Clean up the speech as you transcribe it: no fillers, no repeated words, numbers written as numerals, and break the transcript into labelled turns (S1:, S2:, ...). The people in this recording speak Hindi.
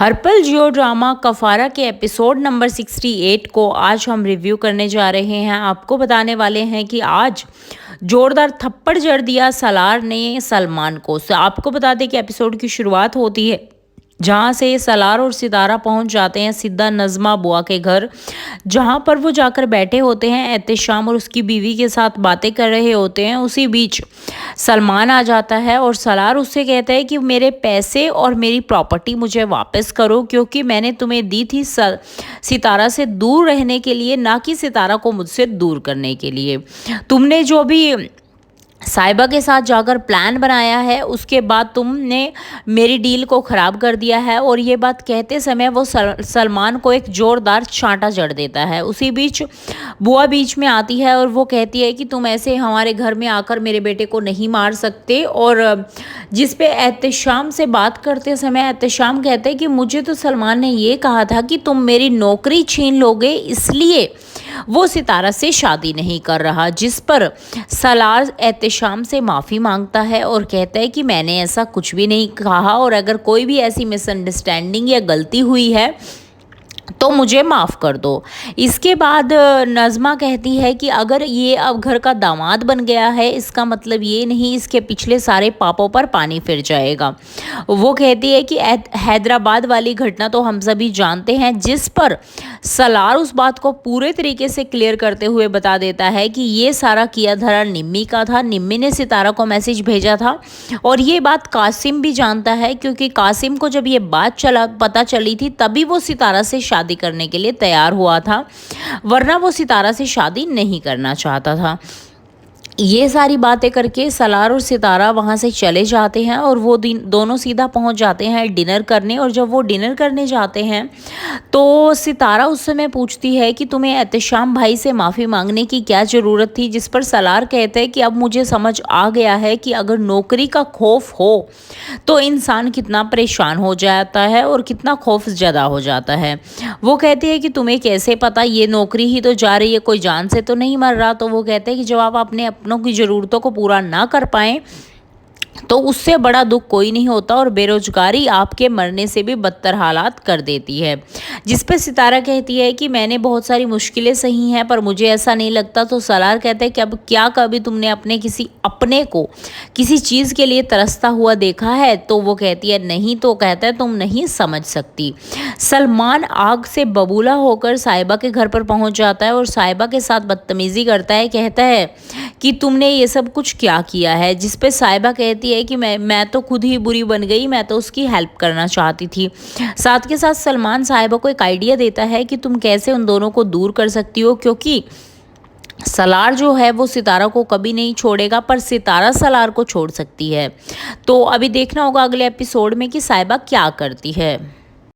S1: हर्पल जियो ड्रामा कफारा के एपिसोड नंबर 68 को आज हम रिव्यू करने जा रहे हैं। आपको बताने वाले हैं कि आज जोरदार थप्पड़ जड़ दिया सलार ने सलमान को। आपको बता दें कि एपिसोड की शुरुआत होती है जहां से सलार और सितारा पहुंच जाते हैं सीधा नज़मा बुआ के घर, जहां पर वो जाकर बैठे होते हैं। एहतेशाम और उसकी बीवी के साथ बातें कर रहे होते हैं। उसी बीच सलमान आ जाता है और सलार उससे कहता है कि मेरे पैसे और मेरी प्रॉपर्टी मुझे वापस करो, क्योंकि मैंने तुम्हें दी थी सितारा से दूर रहने के लिए, ना कि सितारा को मुझसे दूर करने के लिए। तुमने जो भी साहिबा के साथ जाकर प्लान बनाया है उसके बाद तुमने मेरी डील को ख़राब कर दिया है। और ये बात कहते समय वो सलमान को एक ज़ोरदार चांटा जड़ देता है। उसी बीच बुआ बीच में आती है और वो कहती है कि तुम ऐसे हमारे घर में आकर मेरे बेटे को नहीं मार सकते। और जिस पे एहतेशाम से बात करते समय एहतेशाम कहते हैं कि मुझे तो सलमान ने ये कहा था कि तुम मेरी नौकरी छीन लोगे, इसलिए वो सितारा से शादी नहीं कर रहा। जिस पर सलार एहतेशाम से माफ़ी मांगता है और कहता है कि मैंने ऐसा कुछ भी नहीं कहा, और अगर कोई भी ऐसी मिसअंडरस्टैंडिंग या गलती हुई है तो मुझे माफ़ कर दो। इसके बाद नज़मा कहती है कि अगर ये अब घर का दामाद बन गया है, इसका मतलब ये नहीं इसके पिछले सारे पापों पर पानी फिर जाएगा। वो कहती है कि हैदराबाद वाली घटना तो हम सभी जानते हैं, जिस पर सलार उस बात को पूरे तरीके से क्लियर करते हुए बता देता है कि ये सारा किया धरा निम्मी का था। निम्मी ने सितारा को मैसेज भेजा था और ये बात कासिम भी जानता है, क्योंकि कासिम को जब ये बात पता चली थी तभी वो सितारा से शादी करने के लिए तैयार हुआ था, वरना वो सितारा से शादी नहीं करना चाहता था। ये सारी बातें करके सलार और सितारा वहाँ से चले जाते हैं और वो दोनों सीधा पहुँच जाते हैं डिनर करने। और जब वो डिनर करने जाते हैं तो सितारा उस समय पूछती है कि तुम्हें एहतेशाम भाई से माफ़ी मांगने की क्या ज़रूरत थी, जिस पर सलार कहते हैं कि अब मुझे समझ आ गया है कि अगर नौकरी का खौफ हो तो इंसान कितना परेशान हो जाता है और कितना खौफ ज़्यादा हो जाता है। वो कहती है कि तुम्हें कैसे पता, ये नौकरी ही तो जा रही है, कोई जान से तो नहीं मर रहा। तो वो कहते हैं कि जब आप अपनों की ज़रूरतों को पूरा ना कर पाएँ तो उससे बड़ा दुख कोई नहीं होता, और बेरोजगारी आपके मरने से भी बदतर हालात कर देती है। जिस पे सितारा कहती है कि मैंने बहुत सारी मुश्किलें सही हैं पर मुझे ऐसा नहीं लगता। तो सलार कहते हैं कि अब क्या कभी तुमने अपने को किसी चीज़ के लिए तरसता हुआ देखा है? तो वो कहती है नहीं। तो कहता है तुम नहीं समझ सकती। सलमान आग से बबूला होकर साहिबा के घर पर पहुंच जाता है और साहिबा के साथ बदतमीज़ी करता है। कहता है कि तुमने ये सब कुछ क्या किया है? जिस पे साहिबा कहती है कि मैं तो खुद ही बुरी बन गई, मैं तो उसकी हेल्प करना चाहती थी। साथ के साथ सलमान साहिबा को एक आइडिया देता है कि तुम कैसे उन दोनों को दूर कर सकती हो, क्योंकि सलार जो है वो सितारा को कभी नहीं छोड़ेगा, पर सितारा सलार को छोड़ सकती है। तो अभी देखना होगा अगले एपिसोड में कि साहिबा क्या करती है।